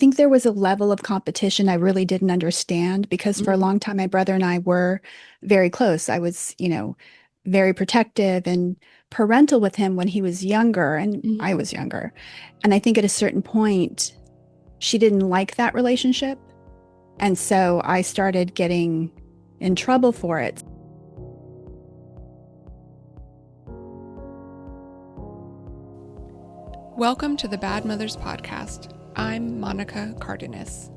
think there was a level of competition I really didn't understand because for a Mm-hmm. long time, my brother and I were very close. I was, very protective and parental with him when he was younger and I was younger. And I think at a certain point, she didn't like that relationship. And so I started getting in trouble for it. Welcome to the Bad Mothers Podcast. I'm Monica Cardenas.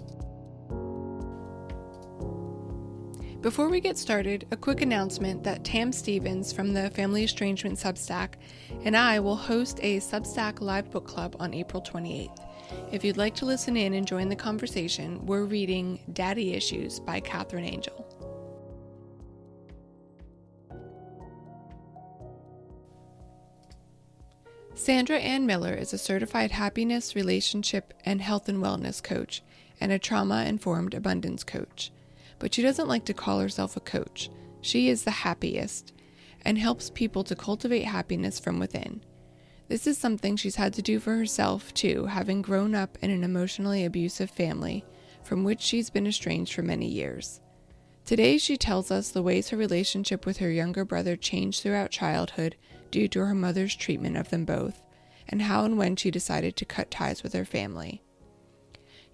Before we get started, a quick announcement that Tam Stevens from the Family Estrangement Substack and I will host a Substack live book club on April 28th. If you'd like to listen in and join the conversation, we're reading Daddy Issues by Katherine Angel. Sandra Ann Miller is a certified happiness, relationship, and health and wellness coach and a trauma-informed abundance coach. But she doesn't like to call herself a coach. She is the happiest and helps people to cultivate happiness from within. This is something she's had to do for herself, too, having grown up in an emotionally abusive family from which she's been estranged for many years. Today, she tells us the ways her relationship with her younger brother changed throughout childhood due to her mother's treatment of them both, and how and when she decided to cut ties with her family.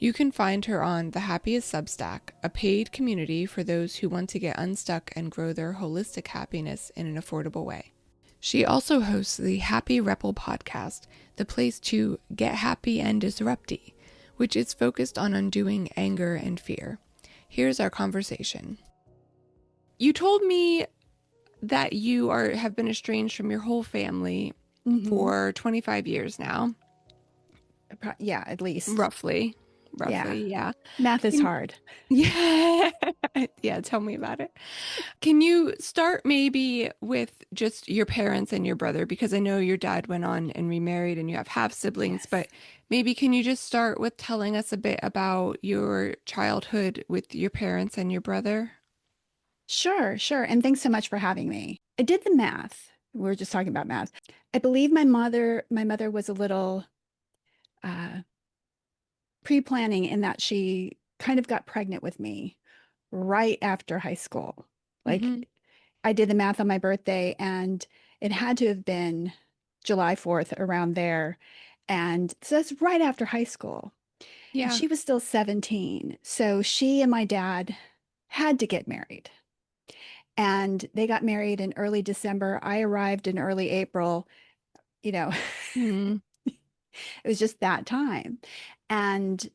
You can find her on The Happiest Substack, a paid community for those who want to get unstuck and grow their holistic happiness in an affordable way. She also hosts the Happy Repple podcast, the place to get happy and disrupty, which is focused on undoing anger and fear. Here's our conversation. You told me that you have been estranged from your whole family Hmm. for 25 years now, Yeah, at least. roughly. Yeah. Yeah. Math is Can, hard. yeah. Yeah, tell me about it. Can you start maybe with just your parents and your brother? Because I know your dad went on and remarried and you have half siblings, Yes. but maybe can you just start with telling us a bit about your childhood with your parents and your brother? Sure, sure. And thanks so much for having me. I did the math. We were just talking about math. I believe my mother was a little uh, pre-planning in that she kind of got pregnant with me right after high school. Like Mm-hmm. I did the math on my birthday and it had to have been July 4th around there. And so that's right after high school. And Yeah. she was still 17. So she and my dad had to get married. And they got married in early December. I arrived in early April. You know, Mm-hmm. it was just that time. And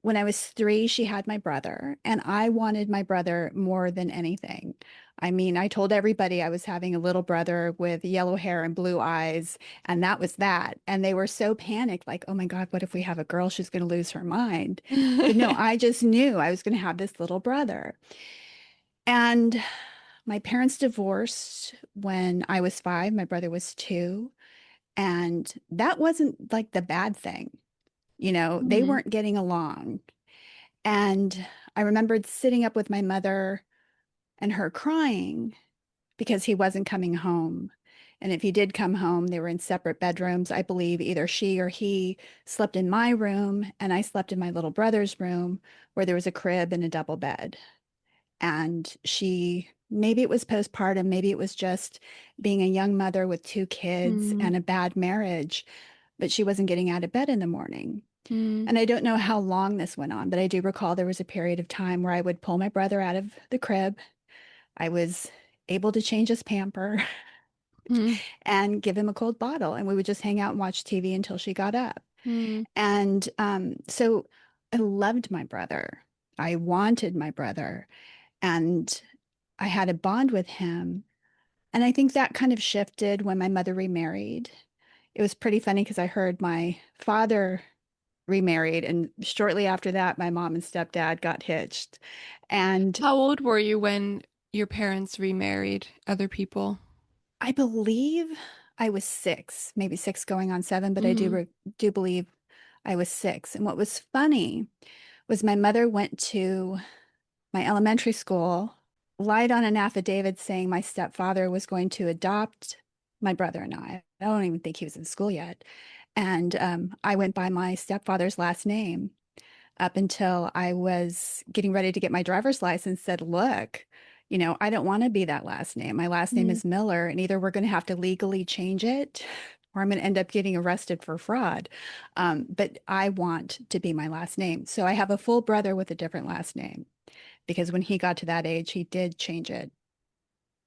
when I was 3, she had my brother, and I wanted my brother more than anything. I mean, I told everybody I was having a little brother with yellow hair and blue eyes, and that was that. And they were so panicked, like, oh my God, what if we have a girl? She's going to lose her mind. But no, I just knew I was going to have this little brother. And my parents divorced when I was 5. My brother was 2. And that wasn't like the bad thing. They Mm-hmm. weren't getting along. And I remembered sitting up with my mother and her crying because he wasn't coming home. And if he did come home, they were in separate bedrooms. I believe either she or he slept in my room and I slept in my little brother's room where there was a crib and a double bed. And maybe it was postpartum, maybe it was just being a young mother with 2 kids Mm-hmm. and a bad marriage, but she wasn't getting out of bed in the morning. Mm-hmm. And I don't know how long this went on, but I do recall there was a period of time where I would pull my brother out of the crib. I was able to change his pamper and give him a cold bottle, and we would just hang out and watch TV until she got up. Mm-hmm. And so I loved my brother. I wanted my brother, and I had a bond with him. And I think that kind of shifted when my mother remarried. It was pretty funny because I heard my father remarried, and shortly after that, my mom and stepdad got hitched. And How old were you when your parents remarried other people? I believe I was 6, maybe 6 going on 7, but I Mm-hmm. do believe I was 6. And what was funny was my mother went to my elementary school, lied on an affidavit saying my stepfather was going to adopt my brother and I. I don't even think he was in school yet. And I went by my stepfather's last name. up until I was getting ready to get my driver's license, said, look, I don't want to be that last name. My last name Mm. is Miller, and either we're going to have to legally change it or I'm going to end up getting arrested for fraud. But I want to be my last name. So I have a full brother with a different last name because when he got to that age, he did change it.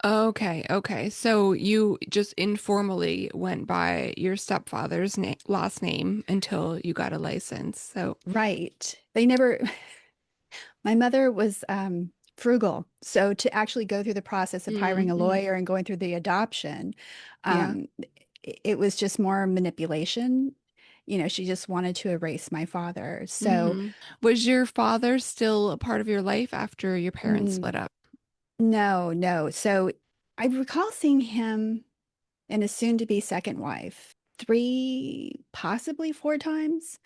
Okay, okay. So you just informally went by your stepfather's last name until you got a license. So, Right. They never, my mother was frugal. So to actually go through the process of hiring a mm-hmm. lawyer and going through the adoption, Yeah. um, it was just more manipulation. She just wanted to erase my father. So Mm-hmm. Was your father still a part of your life after your parents mm, split up? no, no. So I recall seeing him and his soon-to-be second wife three, possibly four times,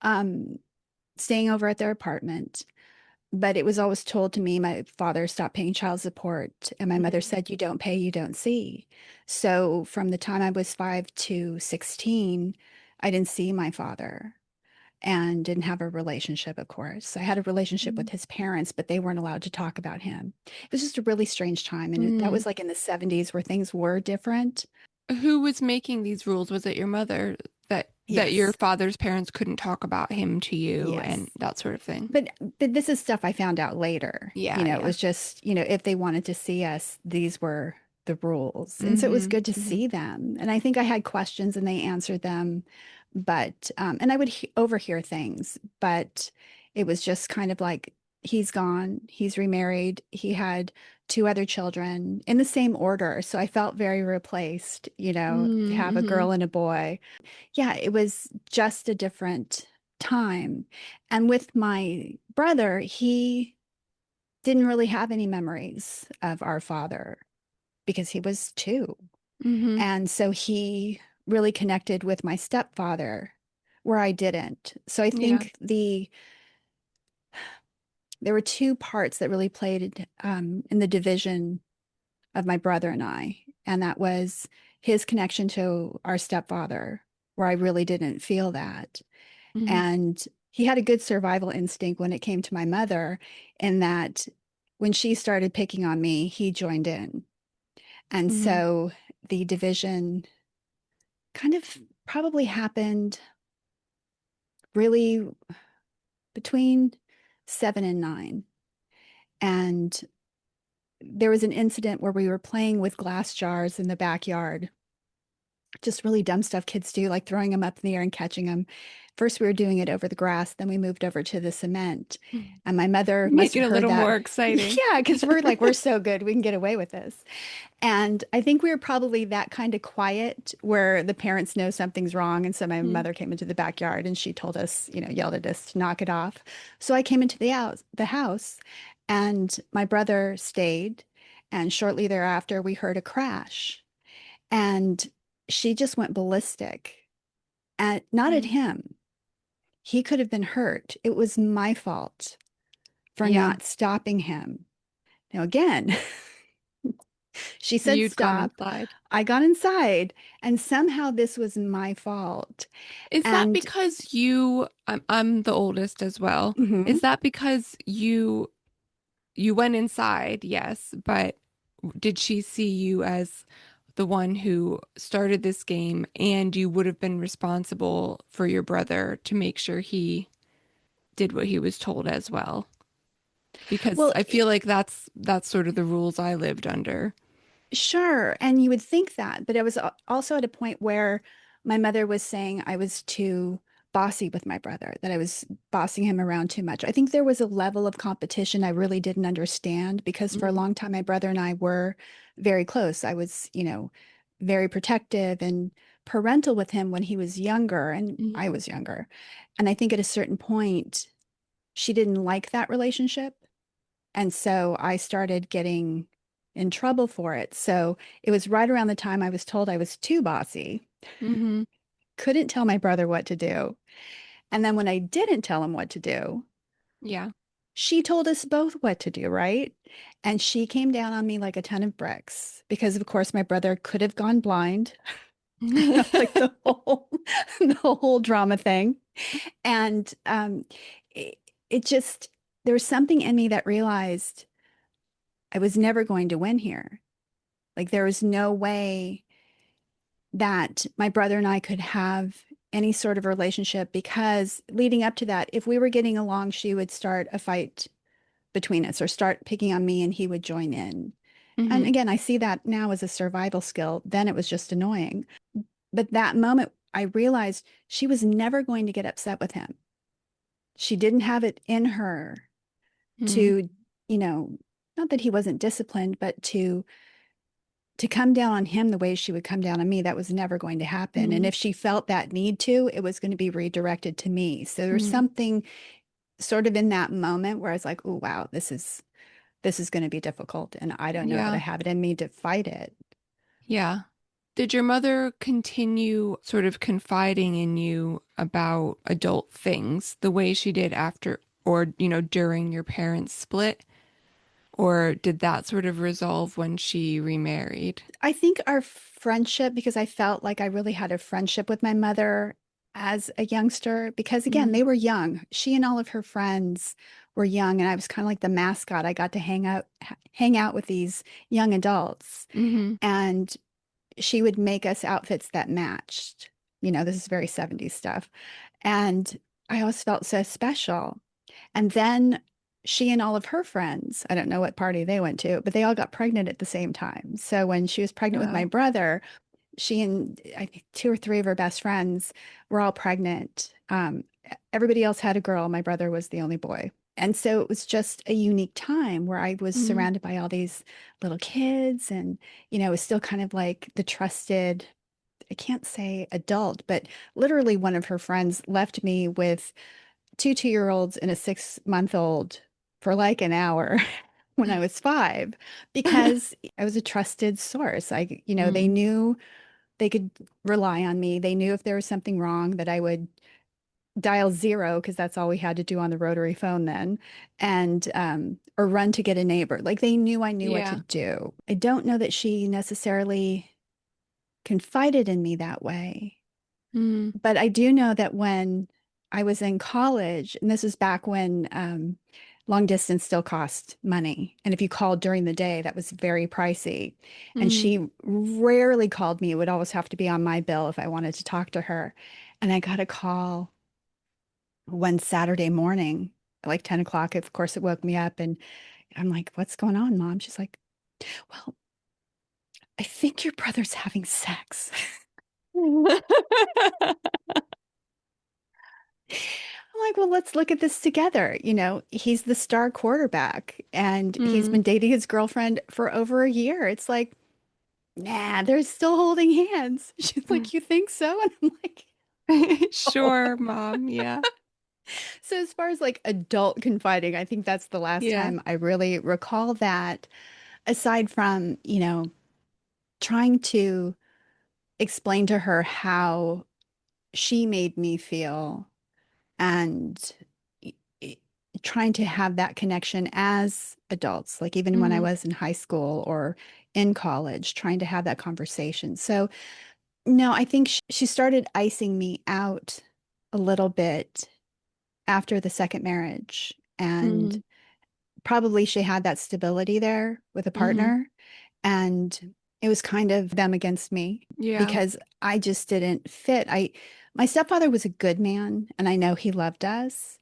um, staying over at their apartment. But it was always told to me my father stopped paying child support, and my mother Mm-hmm. said, "You don't pay, you don't see." So from the time I was 5 to 16, I didn't see my father and didn't have a relationship, of course. I had a relationship with his parents, but they weren't allowed to talk about him. It was just a really strange time. And that Mm-hmm. was like in the 70s where things were different. Who was making these rules? Was it your mother that your Yes. father's parents couldn't talk about him to you Yes. and that sort of thing? But this is stuff I found out later. Yeah, It yeah. was just, if they wanted to see us, these were the rules. And so it was Mm-hmm. good to Mm-hmm. see them. And I think I had questions and they answered them. But and I would overhear things, but it was just kind of like he's gone, he's remarried, he had two other children in the same order. So I felt very replaced, to have a Mm-hmm. girl and a boy. Yeah, it was just a different time. And with my brother, he didn't really have any memories of our father because he was two. Mm-hmm. And so he really connected with my stepfather where I didn't. So I Yeah. think there were two parts that really played in the division of my brother and I, and that was his connection to our stepfather, where I really didn't feel that. Mm-hmm. And he had a good survival instinct when it came to my mother, in that when she started picking on me, he joined in. And Mm-hmm. so the division kind of probably happened really between 7 and 9. And there was an incident where we were playing with glass jars in the backyard, just really dumb stuff kids do, like throwing them up in the air and catching them. First, we were doing it over the grass, then we moved over to the cement. And my mother must Make it have a heard little that. more exciting. Yeah, because we're so good, we can get away with this. And I think we were probably that kind of quiet where the parents know something's wrong. And so my Mm-hmm. mother came into the backyard and she told us, yelled at us to knock it off. So I came into the house and my brother stayed. And shortly thereafter, we heard a crash. And she just went ballistic, and not at Mm-hmm. him. He could have been hurt. It was my fault for Yeah. not stopping him. Now, again, she said You'd gone stop. inside. I got inside, and somehow this was my fault. Is that And because I'm the oldest as well. mhm. Is that because you went inside, yes, but did she see you as the one who started this game and you would have been responsible for your brother to make sure he did what he was told as well? Because Well, I feel like that's sort of the rules I lived under. sure. And you would think that, but I was also at a point where my mother was saying I was too bossy with my brother, that I was bossing him around too much. I think there was a level of competition I really didn't understand because for a Mm-hmm. long time, my brother and I were very close. I was, very protective and parental with him when he was younger and I was younger. And I think at a certain point, she didn't like that relationship. And so I started getting in trouble for it. So it was right around the time I was told I was too bossy, Mm-hmm. couldn't tell my brother what to do. And then when I didn't tell him what to do, Yeah. she told us both what to do, right? And she came down on me like a ton of bricks because, of course, my brother could have gone blind, like the whole drama thing. And it just, there was something in me that realized I was never going to win here. Like there was no way that my brother and I could have any sort of relationship because leading up to that, if we were getting along, she would start a fight between us or start picking on me and he would join in. And Mm-hmm. again, I see that now as a survival skill. Then it was just annoying. But that moment, I realized she was never going to get upset with him. She didn't have it in her Mm-hmm. to, you know, not that he wasn't disciplined, but to come down on him the way she would come down on me. That was never going to happen. And if she felt that need to, it was going to be redirected to me. So there was Mm-hmm. something sort of in that moment where I was like, oh wow, this is going to be difficult and I don't know that I Yeah. have it in me to fight it. Yeah. Did your mother continue sort of confiding in you about adult things the way she did after or, during your parents' split? Or did that sort of resolve when she remarried? I think our friendship, because I felt like I really had a friendship with my mother as a youngster, because again, Mm-hmm. they were young. She and all of her friends were young, and I was kind of like the mascot. I got to hang out with these young adults, Mm-hmm. and she would make us outfits that matched. This is very 70s stuff. And I always felt so special. And then she and all of her friends, I don't know what party they went to, but they all got pregnant at the same time. So when she was pregnant with my Oh. brother, she and I think two or three of her best friends were all pregnant. Everybody else had a girl. My brother was the only boy. And so it was just a unique time where I was Mm-hmm. surrounded by all these little kids and, it was still kind of like the trusted, I can't say adult, but literally one of her friends left me with two 2-year olds and a 6-month old for like an hour when I was 5 because I was a trusted source. They Mm. knew they could rely on me. They knew if there was something wrong that I would dial 0 because that's all we had to do on the rotary phone then, and or run to get a neighbor. Like they knew I knew what to Yeah. do. I don't know that she necessarily confided in me that way. Mm. But I do know that when I was in college, and this is back when long distance still cost money. And if you called during the day, that was very pricey. And Mm. she rarely called me. It would always have to be on my bill if I wanted to talk to her. And I got a call one Saturday morning, like 10 o'clock. Of course, it woke me up. And I'm like, what's going on, Mom? She's like, well, I think your brother's having sex. I'm like, well, let's look at this together. He's the star quarterback and he's Mm. been dating his girlfriend for over a year. It's like, nah, they're still holding hands. She's like, you think so? And I'm like, oh. Sure, Mom. Yeah. So as far as like adult confiding, I think that's the last Yeah. time I really recall that, aside from, trying to explain to her how she made me feel and trying to have that connection as adults, like even when I Mm. was in high school or in college, trying to have that conversation. So, no, I think she started icing me out a little bit after the second marriage. And Mm. probably she had that stability there with a Mm-hmm. partner. And it was kind of them against me Yeah. because I just didn't fit. My stepfather was a good man, and I know he loved us.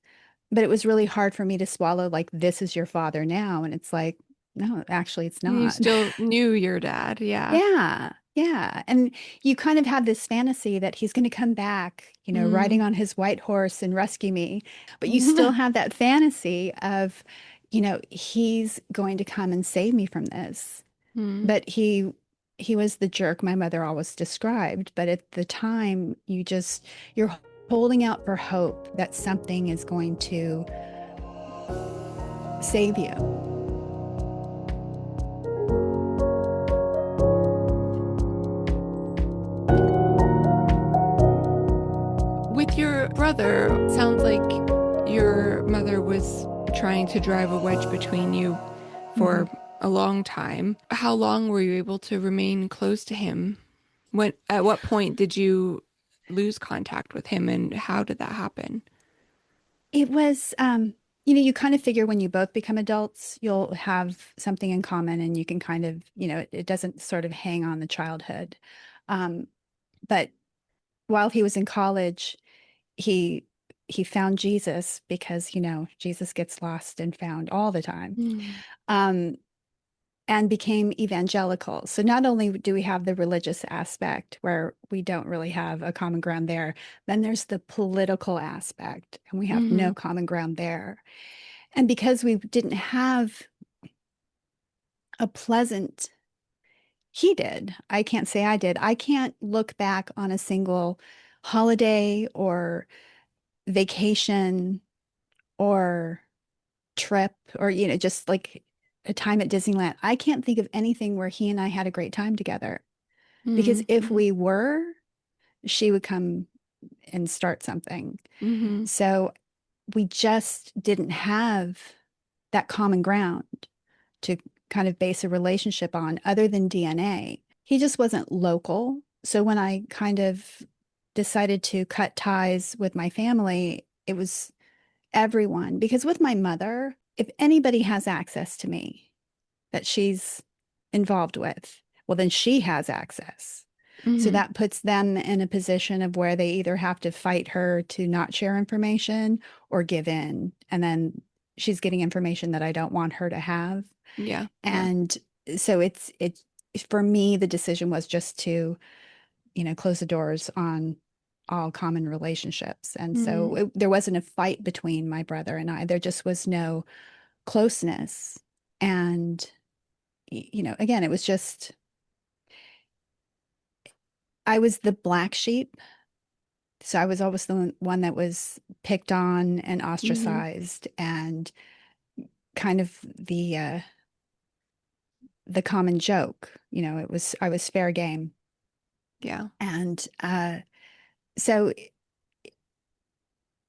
But it was really hard for me to swallow, like, this is your father now. And it's like, no, actually, it's You not. still knew your dad. Yeah. Yeah. Yeah. And you kind of have this fantasy that he's going to come back, riding Mm. on his white horse and rescue me. But you still have that fantasy of, he's going to come and save me from this. Mm. But he was the jerk my mother always described. But at the time, you're holding out for hope that something is going to save you. With your brother, sounds like your mother was trying to drive a wedge between you Mhm. for a long time. How long were you able to remain close to him? At what point did you lose contact with him and how did that happen? It was. you kind of figure when you both become adults, you'll have something in common and you can kind of, it doesn't sort of hang on the childhood. Um, but while he was in college, he he found Jesus because, Jesus gets lost and found all the time. Mm. Um, and became evangelical. So not only do we have the religious aspect where we don't really have a common ground there, then there's the political aspect, and we have Mm-hmm. no common ground there. And because we didn't have a pleasant, he did. I can't say I did. I can't look back on a single holiday or vacation or trip or, just like a time at Disneyland. I can't think of anything where he and I had a great time together. Because if Mm-hmm. we were, she would come and start something. Mm-hmm. So we just didn't have that common ground to kind of base a relationship on other than DNA. He just wasn't local. So when I kind of decided to cut ties with my family, it was everyone. Because with my mother, if anybody has access to me that she's involved with, well, then she has access. So Mm-hmm. that puts them in a position of where they either have to fight her to not share information or give in. And then she's getting information that I don't want her to have. Yeah. Yeah. And so it's for me, the decision was just to, close the doors on all common relationships. And Mm-hmm. so there wasn't a fight between my brother and I. There just was no closeness. And, again, it was just, I was the black sheep. So I was always the one that was picked on and Mm-hmm. ostracized and kind of the common joke. I was fair game. Yeah. And so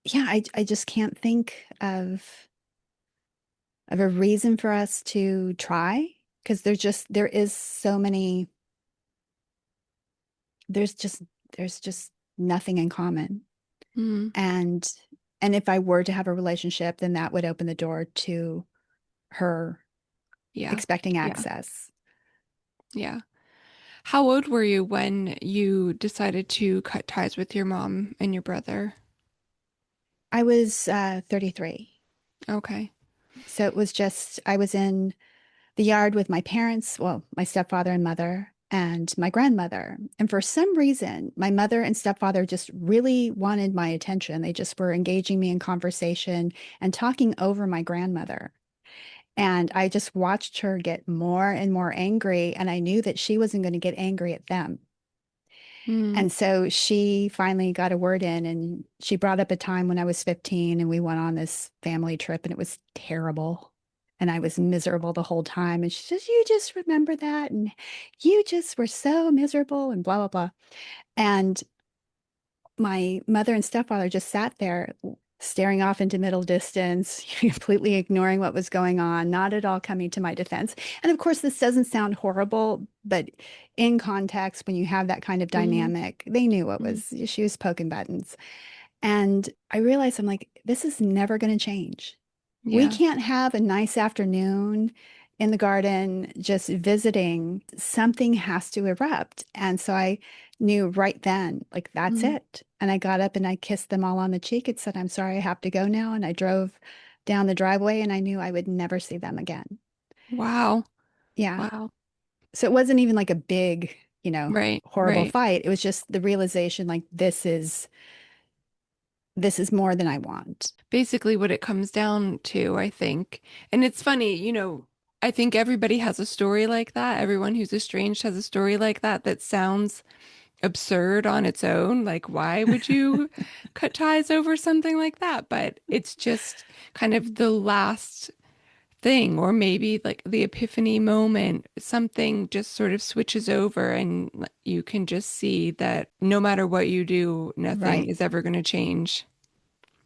yeah, I just can't think of a reason for us to try because there is so many there's just there's just nothing in common. Mm-hmm. And if I were to have a relationship, then that would open the door to her Yeah. expecting Yeah. access. Yeah. How old were you when you decided to cut ties with your mom and your brother? I was 33. Okay. So it was just, I was in the yard with my parents, well, my stepfather and mother, and my grandmother. And for some reason, my mother and stepfather just really wanted my attention. They just were engaging me in conversation and talking over my grandmother. And I just watched her get more and more angry. And I knew that she wasn't going to get angry at them. Mm. And so she finally got a word in and she brought up a time when I was 15 and we went on this family trip and it was terrible. And I was miserable the whole time. And she says, "You just remember that. And you just were so miserable and blah, blah, blah." And my mother and stepfather just sat there staring off into middle distance, completely ignoring what was going on, not at all coming to my defense. And of course, this doesn't sound horrible, but in context, when you have that kind of Mm-hmm. dynamic, they knew Mm-hmm. she was poking buttons. And I realized I'm like, this is never going to change. We Yeah. can't have a nice afternoon in the garden just visiting. Something has to erupt. And so I knew right then, like, that's Mm-hmm. it. And I got up and I kissed them all on the cheek and said, "I'm sorry, I have to go now." And I drove down the driveway and I knew I would never see them again. Wow. Yeah. Wow. So it wasn't even like a big, Right. horrible Right. fight. It was just the realization like this is more than I want. Basically what it comes down to, I think. And it's funny, I think everybody has a story like that. Everyone who's estranged has a story like that that sounds absurd on its own. Like, why would you cut ties over something like that? But it's just kind of the last thing, or maybe like the epiphany moment. Something just sort of switches over, and you can just see that no matter what you do, nothing Right. is ever going to change.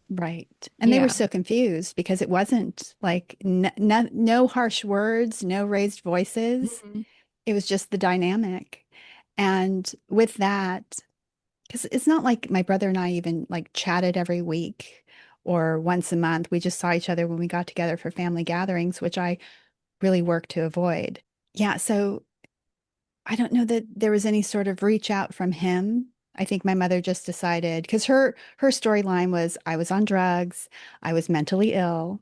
Right. And they were Yeah. so confused because it wasn't like no harsh words, no raised voices. Mhm. It was just the dynamic. And with that, because it's not like my brother and I even like chatted every week or once a month. We just saw each other when we got together for family gatherings, which I really worked to avoid. Yeah, so I don't know that there was any sort of reach out from him. I think my mother just decided because her storyline was I was on drugs, I was mentally ill,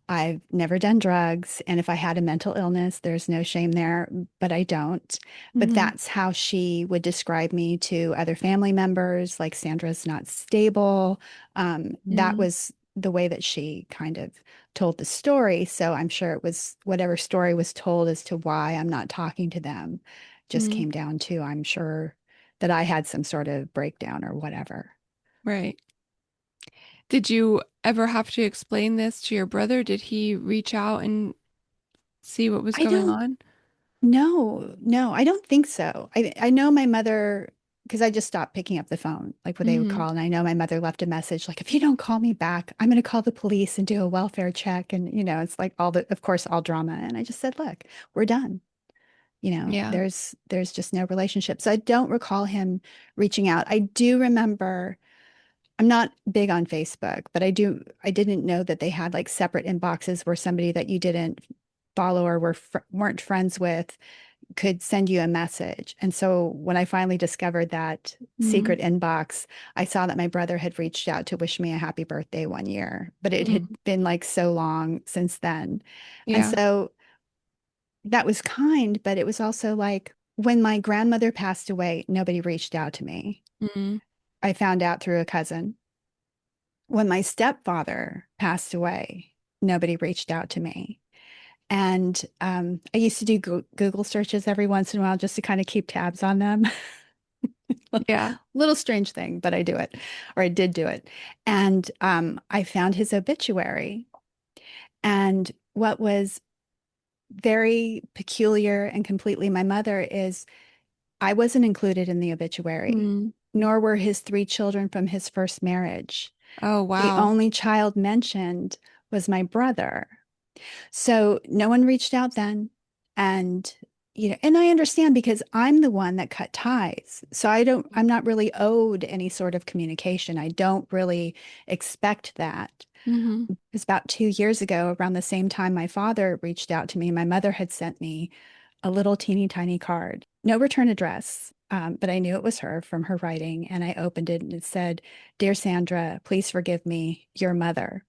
I've never done drugs. And if I had a mental illness, there's no shame there, but I don't. But Mm-hmm. that's how she would describe me to other family members, like Sandra's not stable. That Mm-hmm. was the way that she kind of told the story. So I'm sure it was whatever story was told as to why I'm not talking to them just Mm-hmm. came down to, I'm sure that I had some sort of breakdown or whatever. Right. Did you ever have to explain this to your brother? Did he reach out and see what was I going don't on? No, no, I don't think so. I know my mother because I just stopped picking up the phone, like when they would Mm-hmm. call, and I know my mother left a message like, if you don't call me back, I'm going to call the police and do a welfare check, and it's like all the, of course, all drama. And I just said, look, we're done. Yeah. There's just no relationship. So I don't recall him reaching out. I do remember. I'm not big on Facebook, but I didn't know that they had like separate inboxes where somebody that you didn't follow or weren't friends with could send you a message. And so when I finally discovered that Mm-hmm. secret inbox, I saw that my brother had reached out to wish me a happy birthday one year, but it had Mm-hmm. been like so long since then. And Yeah. so that was kind, but it was also like when my grandmother passed away, nobody reached out to me. Mm-hmm. I found out through a cousin. When my stepfather passed away, nobody reached out to me. And I used to do Google searches every once in a while just to kind of keep tabs on them. Yeah. Little strange thing, but I do it, or I did do it. And I found his obituary. And what was very peculiar and completely my mother is I wasn't included in the obituary, Mm-hmm. nor were his three children from his first marriage. Oh, The wow. only child mentioned was my brother. So no one reached out then. And, and I understand because I'm the one that cut ties. So I'm not really owed any sort of communication. I don't really expect that. Mm-hmm. It was about 2 years ago, around the same time my father reached out to me. My mother had sent me a little teeny tiny card, no return address. But I knew it was her from her writing. And I opened it and it said, Dear Sandra, please forgive me, your mother.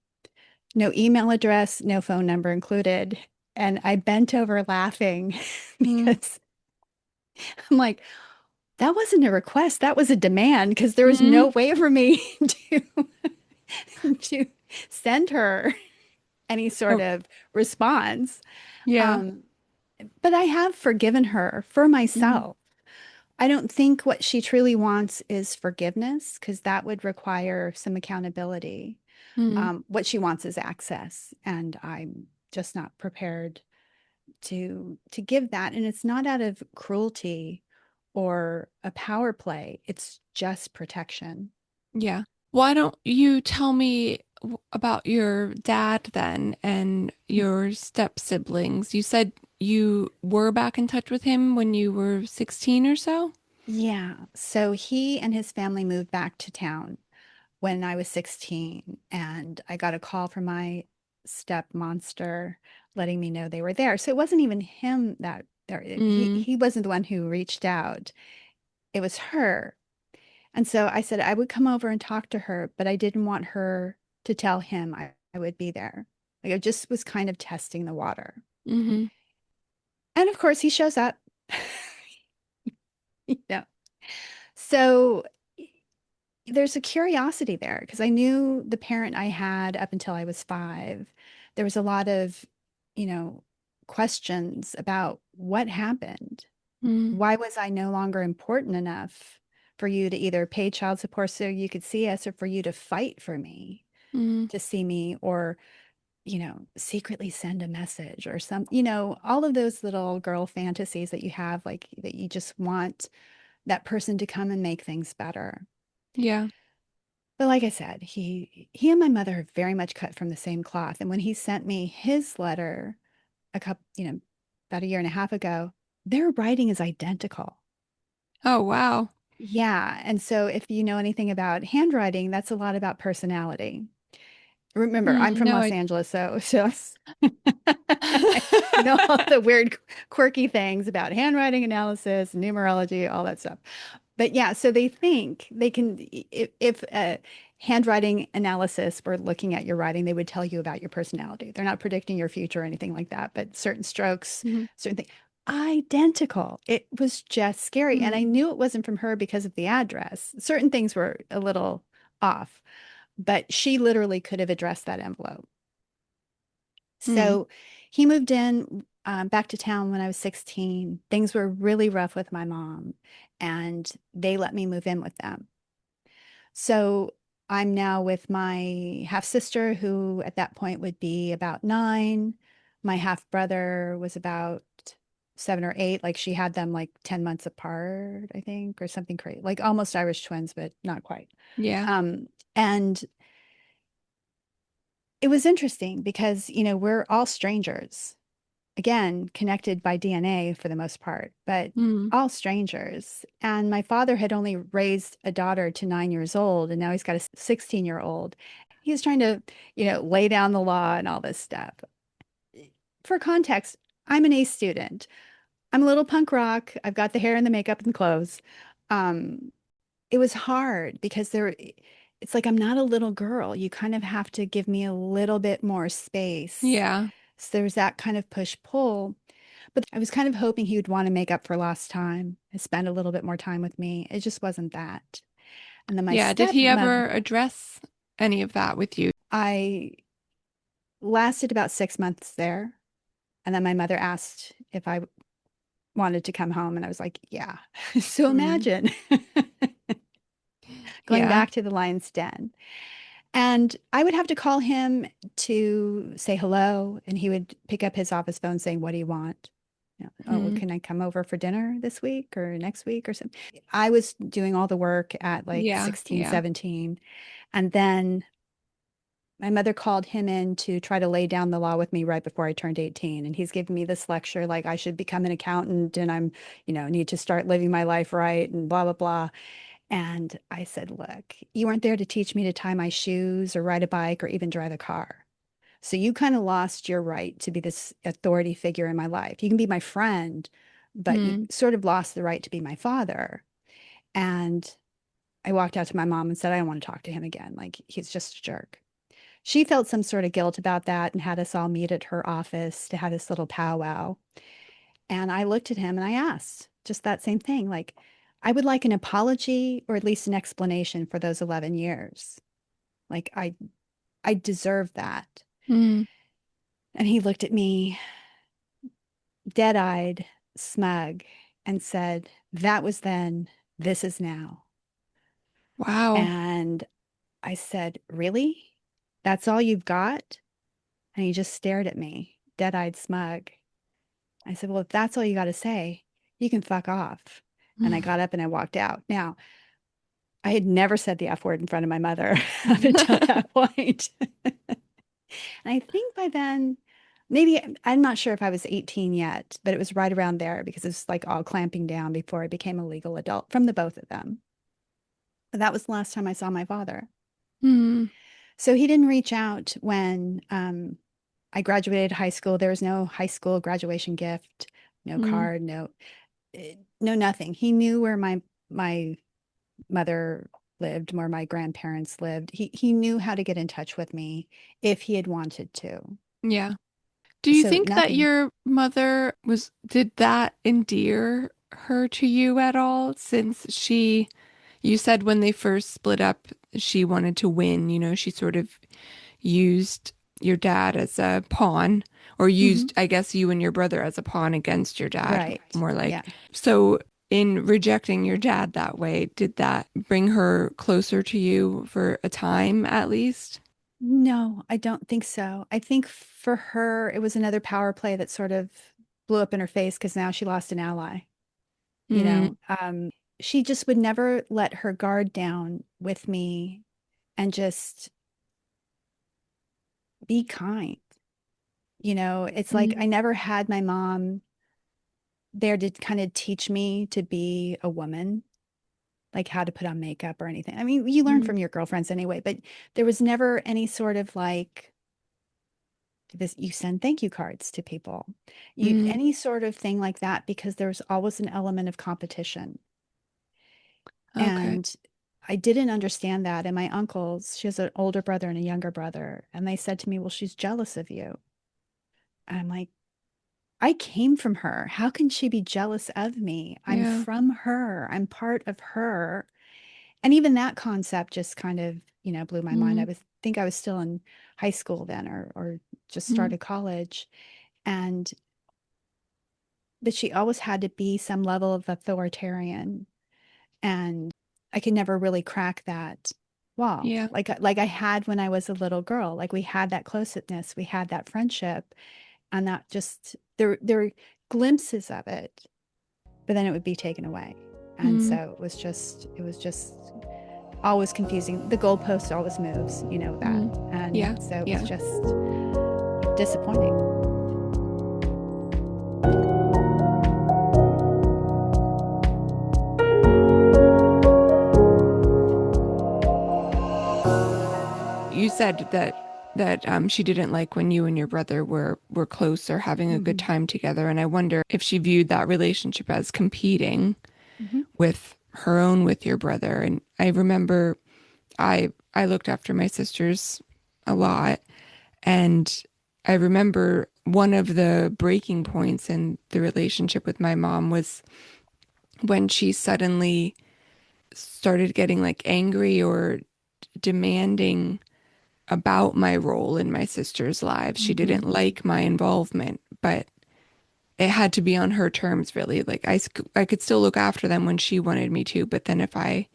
No email address, no phone number included. And I bent over laughing because I'm like, that wasn't a request, that was a demand because there was Mm-hmm. no way for me to send her any sort Oh, of response. yeah. Um, but I have forgiven her for Mm-hmm. myself. I don't think what she truly wants is forgiveness because that would require some accountability. Mm-hmm. What she wants is access, and I'm just not prepared to give that. And it's not out of cruelty or a power play. It's just protection. Yeah. Why don't you tell me about your dad then and your step siblings? You said you were back in touch with him when you were 16 or so? Yeah. So he and his family moved back to town when I was 16, and I got a call from my step monster letting me know they were there. So it wasn't even him that there. Mm, He wasn't the one who reached out. It was her. And so I said I would come over and talk to her, but I didn't want her to tell him I would be there. Like I just was kind of testing the water. mm-hmm, And of course, he shows up. Yeah. So there's a curiosity there because I knew the parent I had up until I was 5. There was a lot of, you know, questions about what happened. mm, Why was I no longer important enough for you to either pay child support so you could see us or for you to fight for me mm, to see me or, secretly send a message or all of those little girl fantasies that you have, like that you just want that person to come and make things better. yeah. But like I said, he and my mother are very much cut from the same cloth. And when he sent me his letter about a year and a half ago, their writing is identical. Oh, wow. Yeah. And so if you know anything about handwriting, that's a lot about personality. Remember, I'm Mm, from no, Los I. Angeles, so I know all the weird, quirky things about handwriting analysis, numerology, all that stuff. But yeah, so they think they can, if a handwriting analysis were looking at your writing, they would tell you about your personality. They're not predicting your future or anything like that, but certain strokes, Mhm, certain things, identical. It was just scary. And I mhm, knew it wasn't from her because of the address. Certain things were a little off, but she literally could have addressed that envelope. mhm. So he moved in back to town when I was 16. Things were really rough with my mom, and they let me move in with them. So I'm now with my half sister, who at that point would be about 9. My half brother was about 7 or 8. Like she had them like 10 months apart, I think, or something crazy, like almost Irish twins, but not quite. Yeah. And it was interesting because, we're all strangers, again, connected by DNA for the most part, but Mm. all strangers. And my father had only raised a daughter to 9 years old, and now he's got a 16-year-old. He's trying to, lay down the law and all this stuff. For context, I'm an A student. I'm a little punk rock. I've got the hair and the makeup and the clothes. Um, it was hard because it's like I'm not a little girl. You kind of have to give me a little bit more space. Yeah. So there's that kind of push pull. But I was kind of hoping he would want to make up for lost time and spend a little bit more time with me. It just wasn't that. And then my Yeah. Did he stepmother, ever address any of that with you? I lasted about 6 months there. And then my mother asked if I wanted to come home. And I was like, yeah. So Mm. imagine going Yeah. back to the lion's den. And I would have to call him to say hello. And he would pick up his office phone saying, what do you want? Oh, well, Mm. can I come over for dinner this week or next week or something? I was doing all the work at like Yeah. 16, Yeah. 17. And then my mother called him in to try to lay down the law with me right before I turned 18. And he's giving me this lecture like I should become an accountant and I'm, need to start living my life right and blah, blah, blah. And I said, look, you weren't there to teach me to tie my shoes or ride a bike or even drive a car. So you kind of lost your right to be this authority figure in my life. You can be my friend, but you Mm. sort of lost the right to be my father. And I walked out to my mom and said, I don't want to talk to him again. Like, he's just a jerk. She felt some sort of guilt about that and had us all meet at her office to have this little powwow. And I looked at him and I asked just that same thing. Like, I would like an apology or at least an explanation for those 11 years. Like, I deserve that. Mm. And he looked at me dead-eyed, smug, and said, that was then, this is now. Wow. And I said, really? That's all you've got? And he just stared at me, dead-eyed, smug. I said, well, if that's all you got to say, you can fuck off. And I got up and I walked out. Now, I had never said the F word in front of my mother up until that point. And I think by then, maybe I'm not sure if I was 18 yet, but it was right around there because it's like all clamping down before I became a legal adult from the both of them. But that was the last time I saw my father. Mm. So he didn't reach out when I graduated high school. There was no high school graduation gift, no Mm. card, no nothing. He knew where my mother lived, where my grandparents lived. He knew how to get in touch with me if he had wanted to. Yeah. Do you So think that nothing. your mother did that endear her to you at all since you said when they first split up, she wanted to win, she sort of used your dad as a pawn, or Hmm. used, I guess, you and your brother as a pawn against your dad, Right. more Yeah. like. So, in rejecting your dad that way, did that bring her closer to you for a time at least? No, I don't think so. I think for her, it was another power play that sort of blew up in her face because now she lost an ally. You Mm, know, she just would never let her guard down with me and just be kind. It's like mm, I never had my mom there to kind of teach me to be a woman. like how to put on makeup or anything. I mean, you learn Mm, from your girlfriends anyway, but there was never any sort of like this, you send thank you cards to people, you mm, any sort of thing like that, because there's always an element of competition. okay. And I didn't understand that. And my uncles, she has an older brother and a younger brother, and they said to me, well, she's jealous of you. And I'm like, I came from her. How can she be jealous of me? I'm Yeah. from her. I'm part of her. And even that concept just kind of, blew my mind. Mm, Think I was still in high school then, or just mm, started college. And that she always had to be some level of authoritarian. And I could never really crack that wall. yeah. Like I had when I was a little girl. Like we had that closeness, we had that friendship, and that just there were glimpses of it, but then it would be taken away. And Mm, so it was just always confusing. The goalpost always moves, you know that. mm. And Yeah. so it was Yeah. just disappointing. You said that she didn't like when you and your brother were close or having a good Hmm. time together, and I wonder if she viewed that relationship as competing Hmm. with your brother. And I remember I looked after my sisters a lot, and I remember one of the breaking points in the relationship with my mom was when she suddenly started getting like angry or demanding about my role in my sister's lives. She didn't Hmm. like my involvement, but it had to be on her terms, really. Like I could still look after them when she wanted me to, but then if I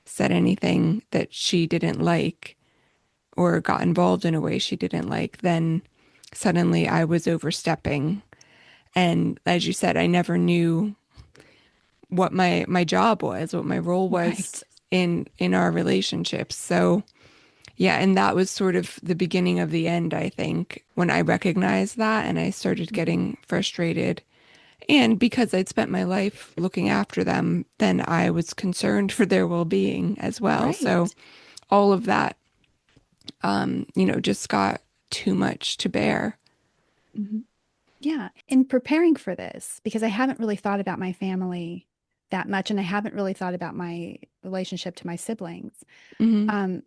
said anything that she didn't like or got involved in a way she didn't like, then suddenly I was overstepping. And as you said, I never knew what my job was, what my role was Right. in our relationships. So yeah, and that was sort of the beginning of the end, I think, when I recognized that and I started Hmm. getting frustrated. And because I'd spent my life looking after them, then I was concerned for their well-being as well. So Right. all of that, just got too much to bear. Hmm. Yeah. In preparing for this, because I haven't really thought about my family that much, and I haven't really thought about my relationship to my siblings. Hmm. Um,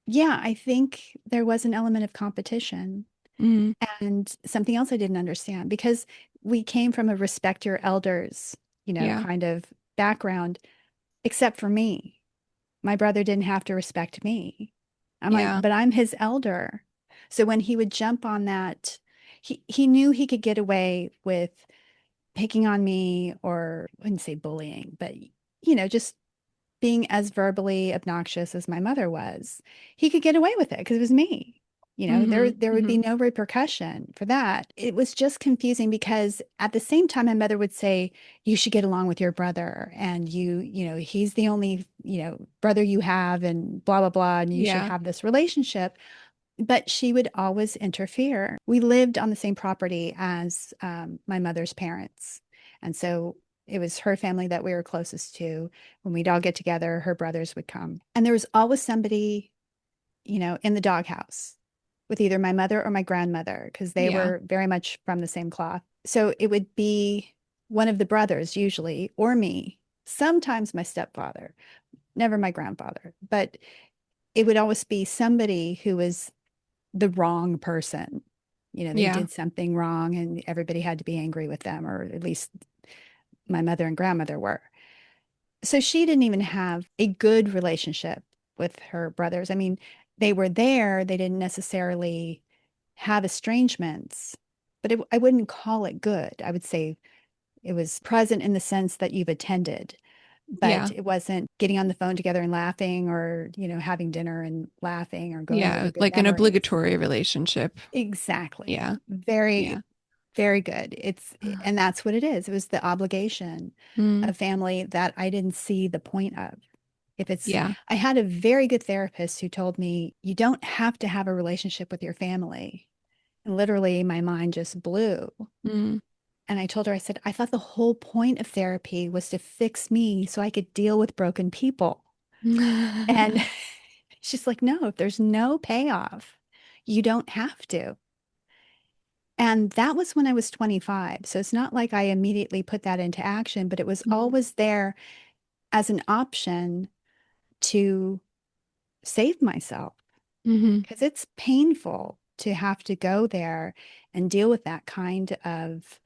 yeah, I think there was an element of competition. Hmm. And something else I didn't understand, because we came from a respect your elders, Yeah. kind of background, except for me. My brother didn't have to respect me. I'm like, Yeah. but I'm his elder. So when he would jump on that, he knew he could get away with picking on me, or I wouldn't say bullying, but just being as verbally obnoxious as my mother was. He could get away with it because it was me. Hmm. There would be Hmm. no repercussion for that. It was just confusing because at the same time, my mother would say, you should get along with your brother, and he's the only, brother you have, and blah, blah, blah, and you should Yeah. have this relationship. But she would always interfere. We lived on the same property as my mother's parents. And so it was her family that we were closest to. When we'd all get together, her brothers would come. And there was always somebody, in the doghouse with either my mother or my grandmother, because they Yeah. were very much from the same cloth. So it would be one of the brothers, usually, or me, sometimes my stepfather, never my grandfather. But it would always be somebody who was the wrong person. They Yeah. did something wrong and everybody had to be angry with them, or at least my mother and grandmother were. So she didn't even have a good relationship with her brothers. I mean, they were there, they didn't necessarily have estrangements, but I wouldn't call it good. I would say it was present in the sense that you've attended, but Yeah. it wasn't getting on the phone together and laughing, or, having dinner and laughing, or going over Yeah. good Like an memories. obligatory relationship. Exactly. Yeah. Yeah. Very, very good. And that's what it is. It was the obligation Mm. of family that I didn't see the point of. Yeah. I had a very good therapist who told me, you don't have to have a relationship with your family. And literally, my mind just blew. Mm. And I told her, I said, I thought the whole point of therapy was to fix me so I could deal with broken people. And she's like, no, if there's no payoff, you don't have to. And that was when I was 25. So it's not like I immediately put that into action, but it was Mhm. always there as an option to save myself Mhm. because it's painful to have to go there and deal with that kind of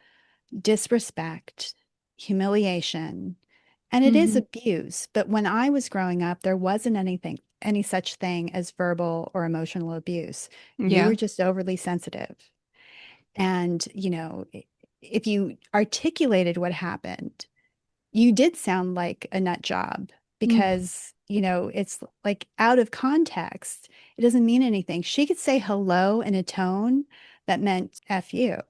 disrespect, humiliation, and it is Mhm. abuse. But when I was growing up, there wasn't any such thing as verbal or emotional abuse. You Yeah. were just overly sensitive. And, if you articulated what happened, you did sound like a nut job Mm. because, it's like out of context. It doesn't mean anything. She could say hello in a tone that meant F you.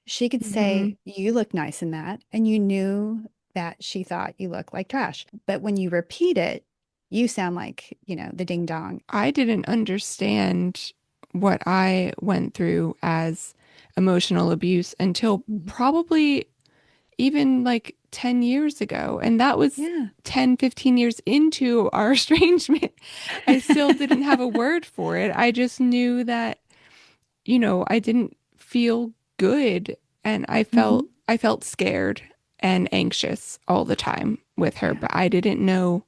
She could Mhm. say, you look nice in that. And you knew that she thought you looked like trash. But when you repeat it, you sound like, the ding dong. I didn't understand what I went through as emotional abuse until Mhm. probably even like 10 years ago. And that was Yeah. 10, 15 years into our estrangement. I still didn't have a word for it. I just knew that, I didn't feel good and Hmm. I felt scared and anxious all the time with her, Yeah. but I didn't know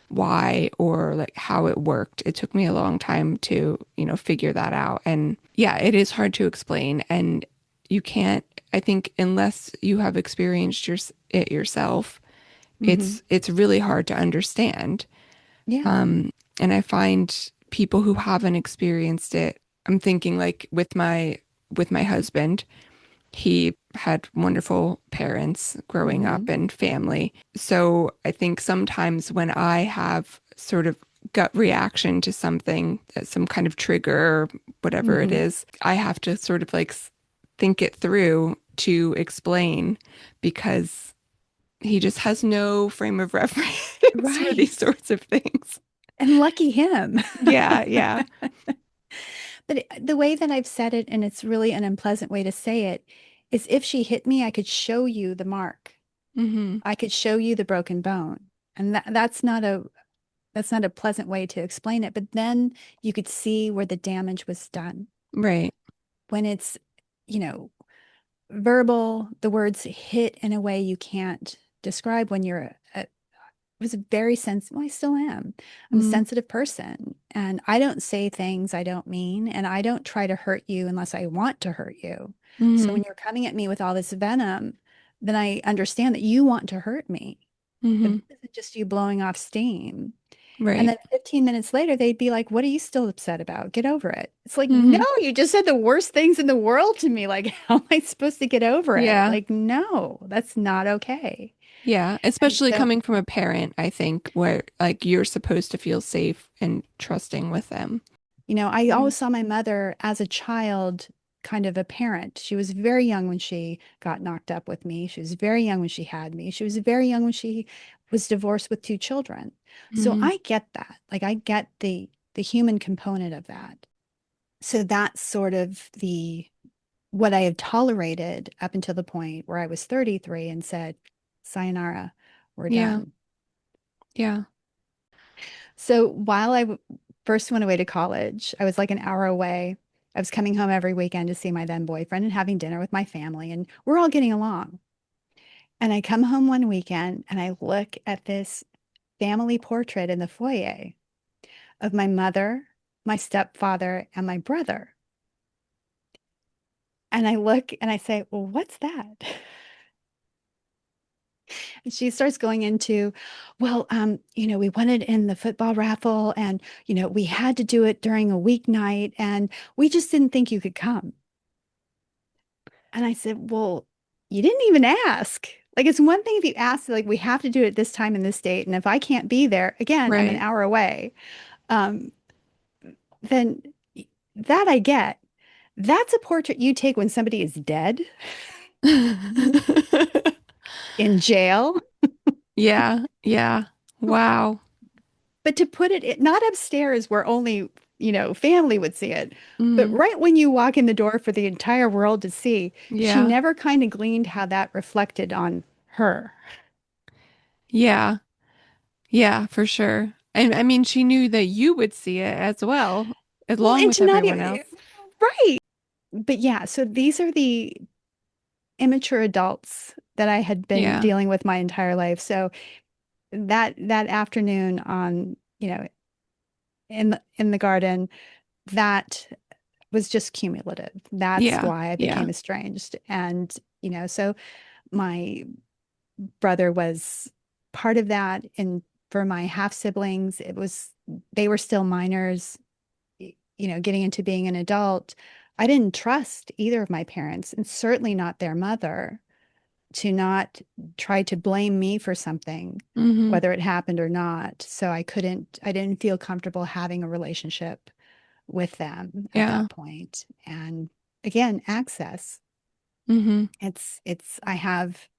why or like how it worked. It took me a long time to, figure that out. And yeah, it is hard to explain. And you can't, I think, unless you have experienced it yourself, Hmm. it's really hard to understand. Yeah. And I find people who haven't experienced it, I'm thinking like with my husband, he had wonderful parents growing up Hmm. and family. So I think sometimes when I have sort of gut reaction to something, some kind of trigger, whatever it Hmm. is, I have to sort of like think it through to explain because he just has no frame of reference for these Right. sorts of things. And lucky him. Yeah, yeah. But the way that I've said it, and it's really an unpleasant way to say it, is if she hit me, I could show you the mark. Hmm. I could show you the broken bone. And that's not a pleasant way to explain it, but then you could see where the damage was done. Right. When it's, you know, verbal, the words hit in a way you can't describe when was a very sensitive, well, I still am. I'm a Hmm. sensitive person and I don't say things I don't mean and I don't try to hurt you unless I want to hurt you. So Hmm. when you're coming at me with all this venom, then I understand that you want to hurt me. But Hmm. this isn't just you blowing off steam. And Right. then 15 minutes later, they'd be like, what are you still upset about? Get over it. It's like, no, Hmm. you just said the worst things in the world to me. Like, how am I supposed to get over it? Yeah. Like, no, that's not okay. Yeah, And especially so, coming from a parent, I think, where like you're supposed to feel safe and trusting with them. I Yeah. always saw my mother as a child, kind of a parent. She was very young when she got knocked up with me. She was very young when she had me. She was very young when she was divorced with two children. So Hmm. I get that. Like I get the human component of that. So that's sort of the what I have tolerated up until the point where I was 33 and said, sayonara, we're Yeah. done. Yeah. So while first went away to college, I was like an hour away. I was coming home every weekend to see my then boyfriend and having dinner with my family, and we're all getting along. And I come home one weekend and I look at this family portrait in the foyer of my mother, my stepfather, and my brother. And I look and I say, well, what's that? And she starts going into, well, we won it in the football raffle and, we had to do it during a weeknight and we just didn't think you could come. And I said, well, you didn't even ask. Like, it's one thing if you ask, like, we have to do it at this time in this date. And if I can't be there, again, I'm an Right. hour away. Um, then that I get. That's a portrait you take when somebody is dead in jail. Yeah. Yeah. Wow. But to put it not upstairs where only family would see it. But Mm. right when you walk in the door for the entire world to see, she Yeah. never kind of gleaned how that reflected on her. Yeah. Yeah, for sure. And I mean, she knew that you would see it as well, Well, along and with to not everyone even, else. right. But yeah, so these are the immature adults that I had been Yeah. dealing with my entire life. So that afternoon on, in the garden, that was just cumulative. That's Yeah. why I Yeah. became estranged. And, so my brother was part of that. And for my half siblings, they were still minors, getting into being an adult. I didn't trust either of my parents, and certainly not their mother, to not try to blame me for something, Hmm. whether it happened or not. So I didn't feel comfortable having a relationship with them at Yeah. that point. And again, access. Hmm. I have,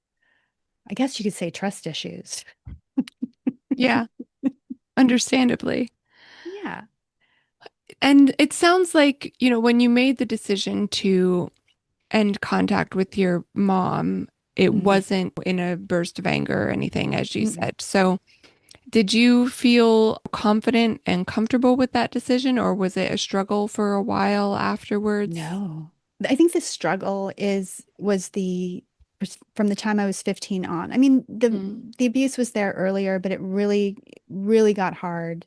I guess you could say, trust issues. Yeah. Understandably. Yeah. And it sounds like, when you made the decision to end contact with your mom, it Mm-mm, wasn't in a burst of anger or anything, as you mm-mm. said. So, did you feel confident and comfortable with that decision, or was it a struggle for a while afterwards? No. I think the struggle was the from the time I was 15 on. I mean, Mm, the abuse was there earlier, but it really, really got hard,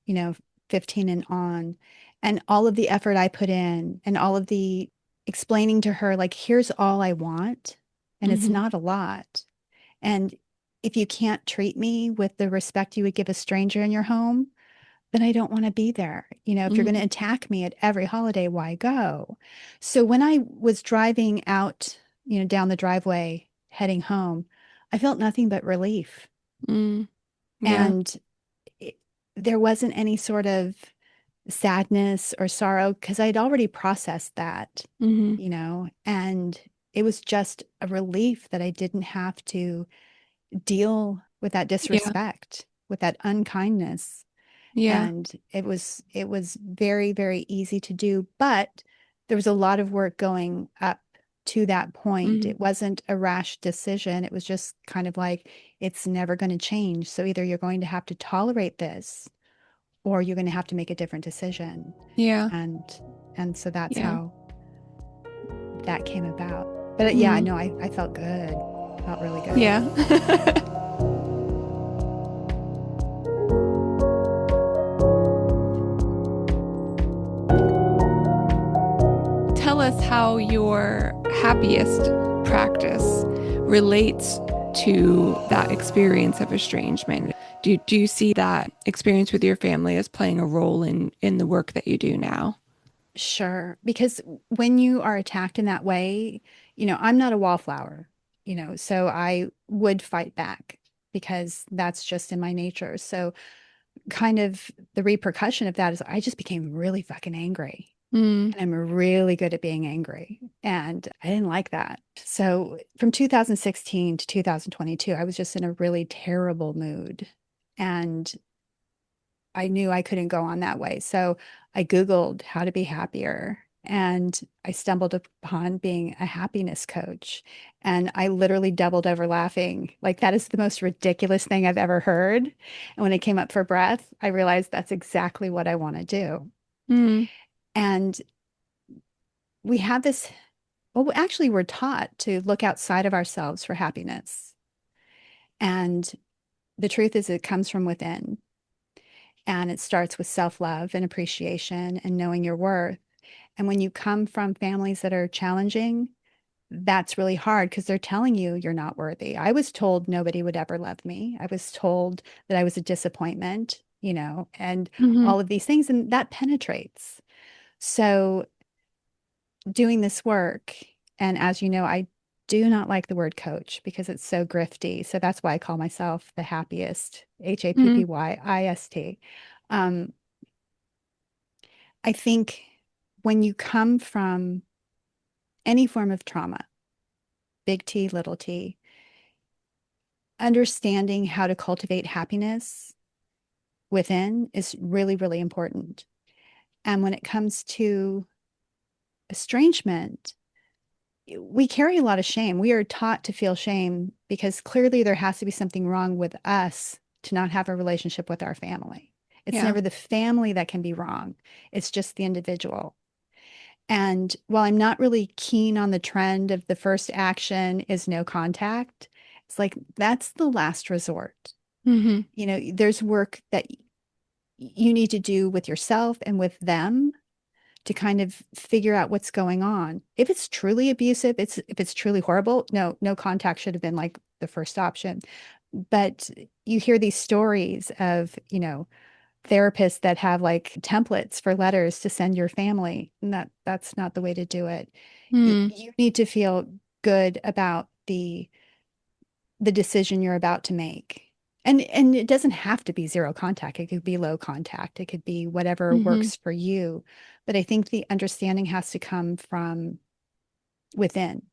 you know, 15 and on. And all of the effort I put in and all of the explaining to her, like, here's all I want, and it's hmm, not a lot. And if you can't treat me with the respect you would give a stranger in your home, then I don't want to be there. If you're going to hmm, attack me at every holiday, why go? So when I was driving out, down the driveway heading home, I felt nothing but relief. mm, yeah, And it, there wasn't any sort of sadness or sorrow because I'd already processed that, hmm, and it was just a relief that I didn't have to deal with that yeah, disrespect, with that unkindness. yeah, And it was very, very easy to do, but there was a lot of work going up to that point. hmm, It wasn't a rash decision. It was just kind of like, it's never going to change. So either you're going to have to tolerate this or you're going to have to make a different decision. yeah, And so that's yeah, how that came about. But yeah, I mm, know I felt good. Felt really good. yeah. Tell us how your happiest practice relates to that experience of estrangement. Do you see that experience with your family as playing a role in the work that you do now? Sure. Because when you are attacked in that way, I'm not a wallflower, so I would fight back because that's just in my nature. So, kind of the repercussion of that is I just became really fucking angry. Mm, And I'm really good at being angry. And I didn't like that. So, from 2016 to 2022, I was just in a really terrible mood. And I knew I couldn't go on that way. So I Googled how to be happier and I stumbled upon being a happiness coach. And I literally doubled over laughing. Like, that is the most ridiculous thing I've ever heard. And when it came up for breath, I realized that's exactly what I want to do. mm, And we have this, well, actually, we're taught to look outside of ourselves for happiness. And the truth is, it comes from within. And it starts with self-love and appreciation and knowing your worth. And when you come from families that are challenging, that's really hard because they're telling you you're not worthy. I was told nobody would ever love me. I was told that I was a disappointment, and hmm, all of these things, and that penetrates. So doing this work, and as you know, I do not like the word coach because it's so grifty. So that's why I call myself the happiest, mm, HAPPYIST. Um, I think when you come from any form of trauma, big T, little t, understanding how to cultivate happiness within is really, really important. And when it comes to estrangement, we carry a lot of shame. We are taught to feel shame because clearly there has to be something wrong with us to not have a relationship with our family. It's Yeah. never the family that can be wrong, it's just the individual. And while I'm not really keen on the trend of the first action is no contact, it's like that's the last resort. Mm-hmm. There's work that you need to do with yourself and with them to kind of figure out what's going on. If it's truly abusive, if it's truly horrible, no contact should have been like the first option. But you hear these stories of, therapists that have like templates for letters to send your family, and that's not the way to do it. Mm-hmm. You need to feel good about the decision you're about to make. And it doesn't have to be zero contact. It could be low contact. It could be whatever Mm-hmm. works for you. But I think the understanding has to come from within,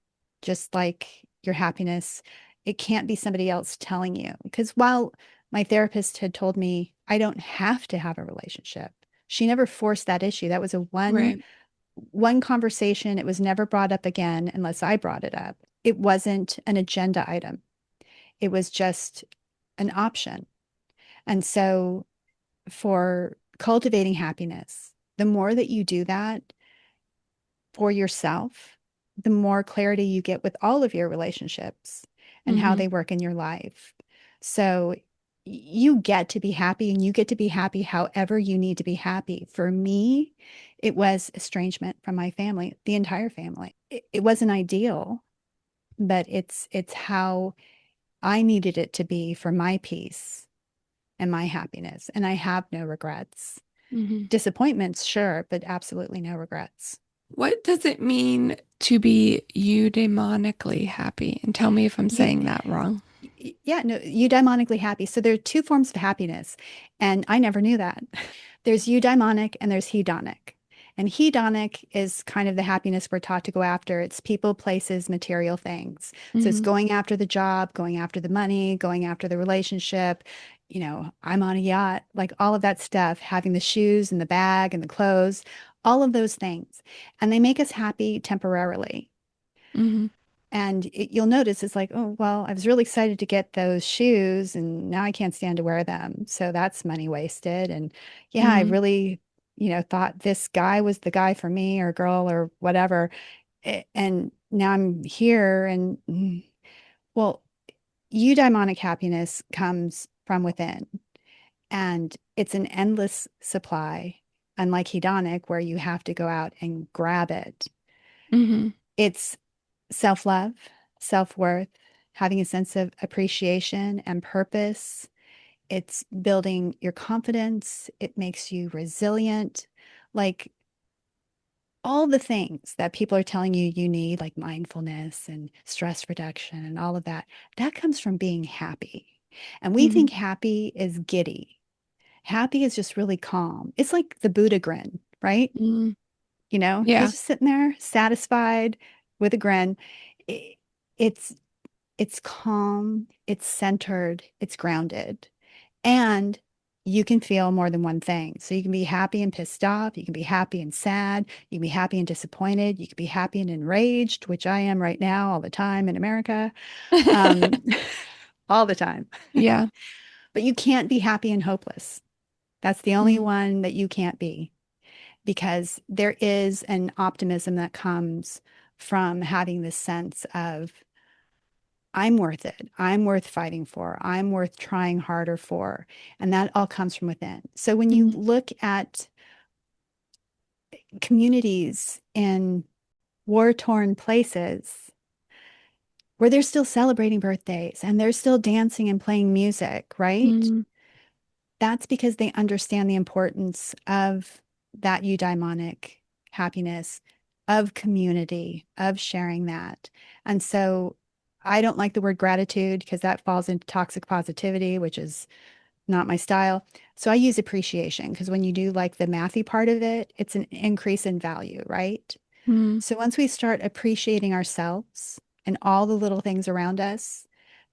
just like your happiness. It can't be somebody else telling you. Because while my therapist had told me I don't have to have a relationship, she never forced that issue. That was a Right. one conversation. It was never brought up again unless I brought it up. It wasn't an agenda item. It was just an option. And so for cultivating happiness, the more that you do that for yourself, the more clarity you get with all of your relationships and how Mm-hmm. they work in your life. So you get to be happy and you get to be happy however you need to be happy. For me, it was estrangement from my family, the entire family. It wasn't ideal, but it's how I needed it to be for my peace and my happiness. And I have no regrets. Mm-hmm. Disappointments, sure, but absolutely no regrets. What does it mean to be eudaimonically happy? And tell me if I'm You, saying that wrong. yeah, no, eudaimonically happy. So there are two forms of happiness, and I never knew that. There's eudaimonic and there's hedonic. And hedonic is kind of the happiness we're taught to go after. It's people, places, material things. So it's Mm-hmm. going after the job, going after the money, going after the relationship. I'm on a yacht, like all of that stuff, having the shoes and the bag and the clothes, all of those things. And they make us happy temporarily. Mm-hmm. And you'll notice it's like, oh, well, I was really excited to get those shoes and now I can't stand to wear them. So that's money wasted. And yeah, I Mm-hmm. really, thought this guy was the guy for me or girl or whatever. And now I'm here and well, eudaimonic happiness comes from within and it's an endless supply, unlike hedonic, where you have to go out and grab it. Mm-hmm. It's self-love, self-worth, having a sense of appreciation and purpose. It's building your confidence. It makes you resilient. Like all the things that people are telling you you need, like mindfulness and stress reduction and all of that, that comes from being happy. And we Mm-hmm. think happy is giddy. Happy is just really calm. It's like the Buddha grin, right? Mm-hmm. He's Yeah. just sitting there satisfied with a grin. I- It's it's calm, it's centered, it's grounded. And you can feel more than one thing. So you can be happy and pissed off, you can be happy and sad, you can be happy and disappointed, you can be happy and enraged, which I am right now all the time in America. Um, all the time. Yeah. But you can't be happy and hopeless. That's the only Mm-hmm. one that you can't be because there is an optimism that comes from having this sense of I'm worth it. I'm worth fighting for. I'm worth trying harder for. And that all comes from within. So when you Mm-hmm. look at communities in war-torn places where they're still celebrating birthdays and they're still dancing and playing music, right? Mm-hmm. That's because they understand the importance of that eudaimonic happiness, of community, of sharing that. And so I don't like the word gratitude because that falls into toxic positivity, which is not my style. So I use appreciation because when you do like the mathy part of it, it's an increase in value, right? Mm-hmm. So once we start appreciating ourselves and all the little things around us,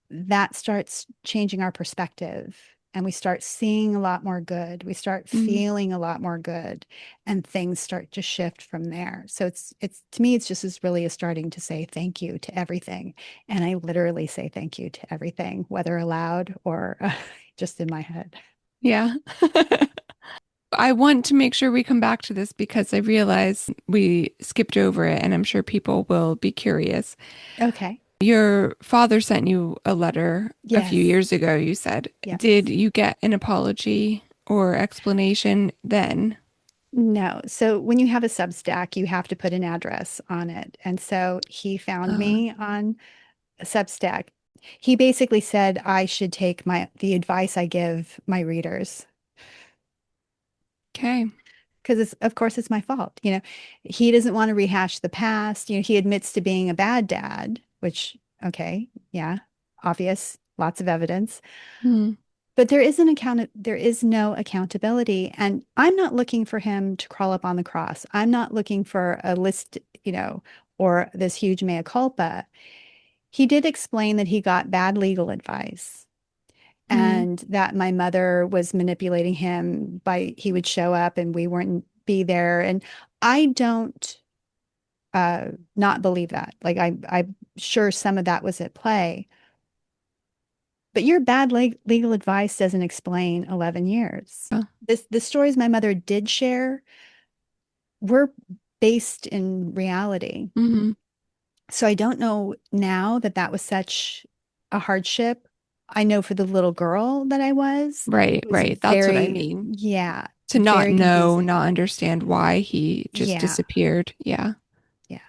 that starts changing our perspective. and we start seeing a lot more good. We start Mm. feeling a lot more good, and things start to shift from there. So it's to me, it's just as really as starting to say thank you to everything. And I literally say thank you to everything, whether aloud or just in my head. Yeah. I want to make sure we come back to this because I realize we skipped over it and I'm sure people will be curious. Okay. Your father sent you a letter a few Yes. years ago, you said. Did Yes. you get an apology or explanation then? No. So when you have a Substack, you have to put an address on it. And so he found Uh, me on a Substack. He basically said I should take the advice I give my readers okay. because it's of course it's my fault. He doesn't want to rehash the past. He admits to being a bad dad, which okay, yeah, obvious, lots of evidence. Mm, But there is no accountability. And I'm not looking for him to crawl up on the cross. I'm not looking for a list, or this huge mea culpa. He did explain that he got bad legal advice mm, and that my mother was manipulating him by he would show up and we wouldn't be there. And I don't not believe that. Like I'm sure some of that was at play. But your bad legal advice doesn't explain 11 years. uh, The stories my mother did share were based in reality. mhm. So I don't know now that that was such a hardship. I know for the little girl that I was, Right, it was right. That's what I very, mean. yeah, To not very know, confusing. not understand why he just Yeah, disappeared. Yeah. yeah.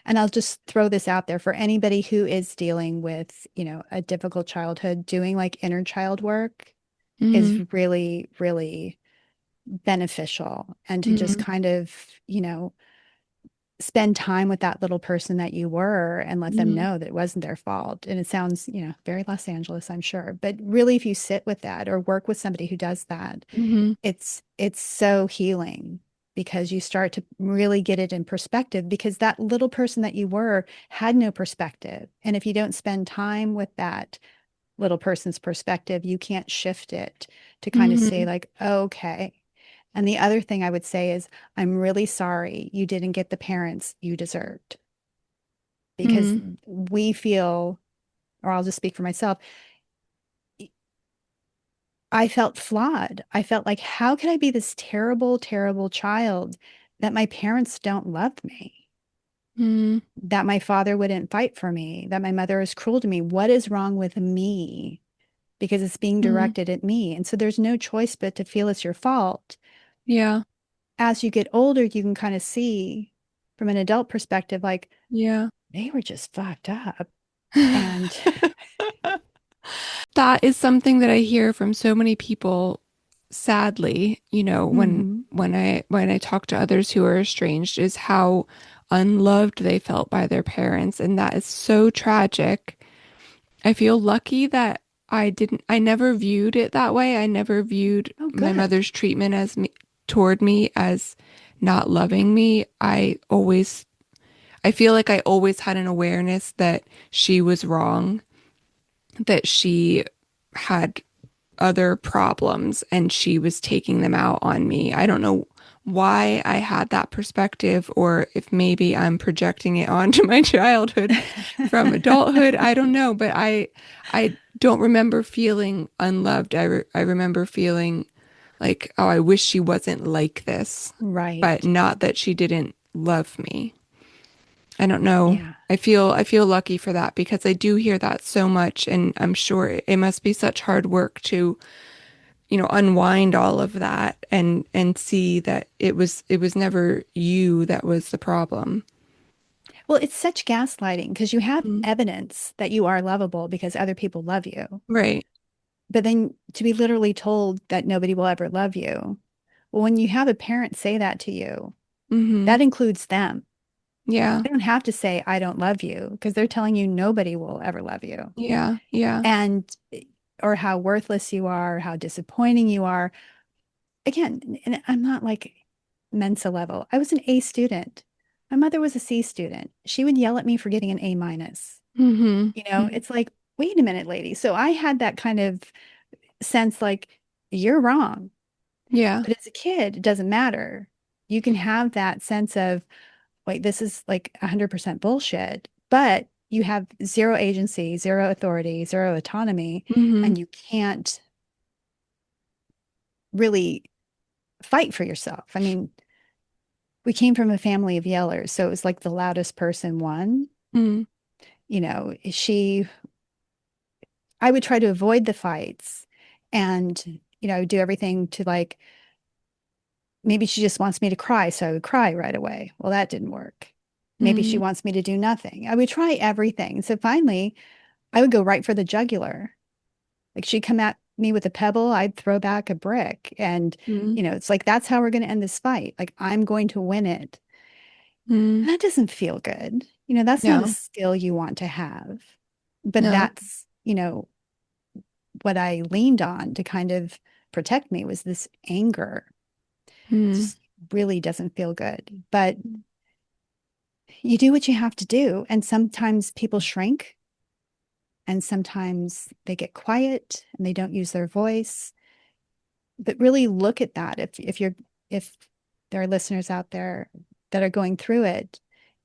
And I'll just throw this out there for anybody who is dealing with, a difficult childhood, doing like inner child work is Mm, really, really beneficial, and to just mm, kind of, spend time with that little person that you were and let them mm, know that it wasn't their fault. And it sounds, very Los Angeles, I'm sure. But really, if you sit with that or work with somebody who does that, mhm, it's so healing because you start to really get it in perspective because that little person that you were had no perspective. And if you don't spend time with that little person's perspective, you can't shift it to kind of say, mhm, like, okay. And the other thing I would say is, I'm really sorry you didn't get the parents you deserved because mm, we feel, or I'll just speak for myself, I felt flawed. I felt like, how could I be this terrible, terrible child that my parents don't love me? mm, That my father wouldn't fight for me, that my mother is cruel to me. What is wrong with me? Because it's being mm. directed at me. And so there's no choice but to feel it's your fault. Yeah, As you get older, you can kind of see from an adult perspective, like yeah. they were just fucked up. And That is something that I hear from so many people, sadly, mhm. when I talk to others who are estranged, is how unloved they felt by their parents, and that is so tragic. I feel lucky that I never viewed it that way. I never viewed Oh, my good. mother's treatment toward me as not loving me. I feel like I always had an awareness that she was wrong, that she had other problems and she was taking them out on me. I don't know why I had that perspective or if maybe I'm projecting it onto my childhood from adulthood. I don't know, but I don't remember feeling unloved. I remember feeling like, oh, I wish she wasn't like this, but Right. not that she didn't love me. I don't know. Yeah. I feel lucky for that because I do hear that so much and I'm sure it must be such hard work to, unwind all of that and see that it was never you that was the problem. Well, it's such gaslighting because you have Mm. evidence that you are lovable because other people love you. Right. But then to be literally told that nobody will ever love you. Well, when you have a parent say that to you, Mm-hmm. that includes them. Yeah. They don't have to say, I don't love you, because they're telling you nobody will ever love you. Yeah. Yeah. And, or how worthless you are, how disappointing you are. Again, and I'm not like Mensa level. I was an A student. My mother was a C student. She would yell at me for getting an A minus. Mm-hmm. It's like, wait a minute, lady. So I had that kind of sense like you're wrong. Yeah. But as a kid, it doesn't matter. You can have that sense of, wait, this is like 100% bullshit, but you have zero agency, zero authority, zero autonomy, Mm-hmm. and you can't really fight for yourself. I mean, we came from a family of yellers, so it was like the loudest person won. Mm-hmm. I would try to avoid the fights and, I would do everything to like, maybe she just wants me to cry, so I would cry right away. Well, that didn't work. Maybe she wants me to do nothing. I would try everything. So finally, I would go right for the jugular. Like she'd come at me with a pebble, I'd throw back a brick. And, Mm-hmm. it's like, that's how we're going to end this fight. Like, I'm going to win it. Mm-hmm. And that doesn't feel good. That's not a No. skill you want to have. But No. that's, what I leaned on to kind of protect me was this anger. It Mm-hmm. just really doesn't feel good. But you do what you have to do. And sometimes people shrink and sometimes they get quiet and they don't use their voice. But really look at that. If there are listeners out there that are going through it,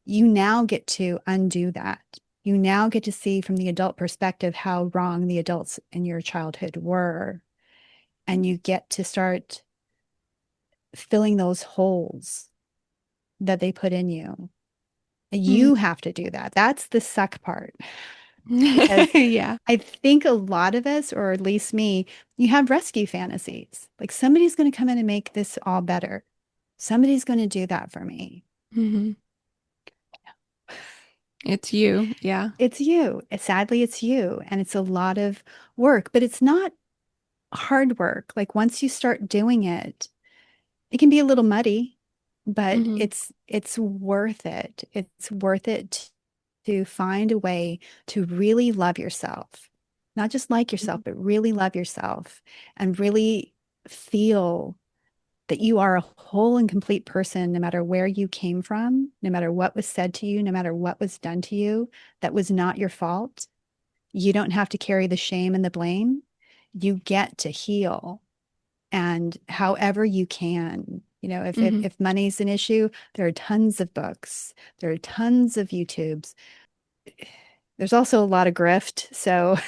you now get to undo that. You now get to see from the adult perspective how wrong the adults in your childhood were. And you get to start filling those holes that they put in you. You have to do that. That's the suck part because Yeah. I think a lot of us, or at least me, you have rescue fantasies. Like somebody's going to come in and make this all better. Somebody's going to do that for me. Mm-hmm. It's you. Yeah. It's you. Sadly, it's you. And it's a lot of work, but it's not hard work. Like once you start doing it, it can be a little muddy, but Mm-hmm. it's worth it. It's worth it to find a way to really love yourself. Not just like yourself, but really love yourself and really feel that you are a whole and complete person, no matter where you came from, no matter what was said to you, no matter what was done to you, that was not your fault. You don't have to carry the shame and the blame. You get to heal. And however you can, Mm-hmm. if money's an issue, there are tons of books, there are tons of YouTubes. There's also a lot of grift. So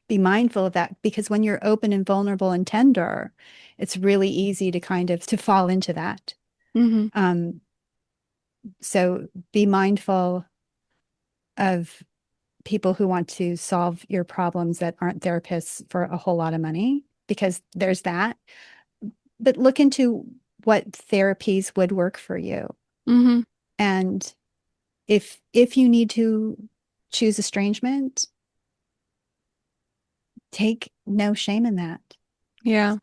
be mindful of that because when you're open and vulnerable and tender, it's really easy to kind of to fall into that. Mm-hmm. Um, so be mindful of people who want to solve your problems that aren't therapists for a whole lot of money, because there's that. But look into what therapies would work for you. Mm-hmm. And if you need to choose estrangement, take no shame in that. Yeah.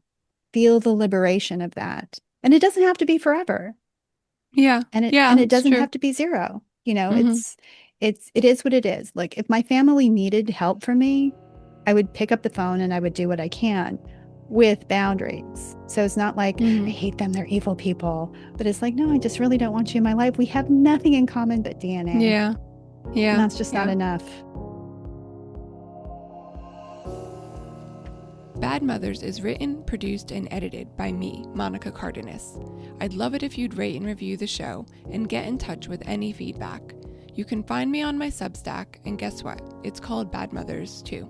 Feel the liberation of that. And it doesn't have to be forever. Yeah. And it Yeah. and it It's doesn't true. have to be zero. Mm-hmm. It is what it is. Like if my family needed help from me, I would pick up the phone and I would do what I can with boundaries. So it's not like I Mm-hmm. hate them, they're evil people, but it's like, no, I just really don't want you in my life. We have nothing in common but DNA. Yeah. And Yeah. that's just not Yeah. enough. Bad Mothers is written, produced, and edited by me, Monica Cardenas. I'd love it if you'd rate and review the show and get in touch with any feedback. You can find me on my Substack, and guess what? It's called Bad Mothers too.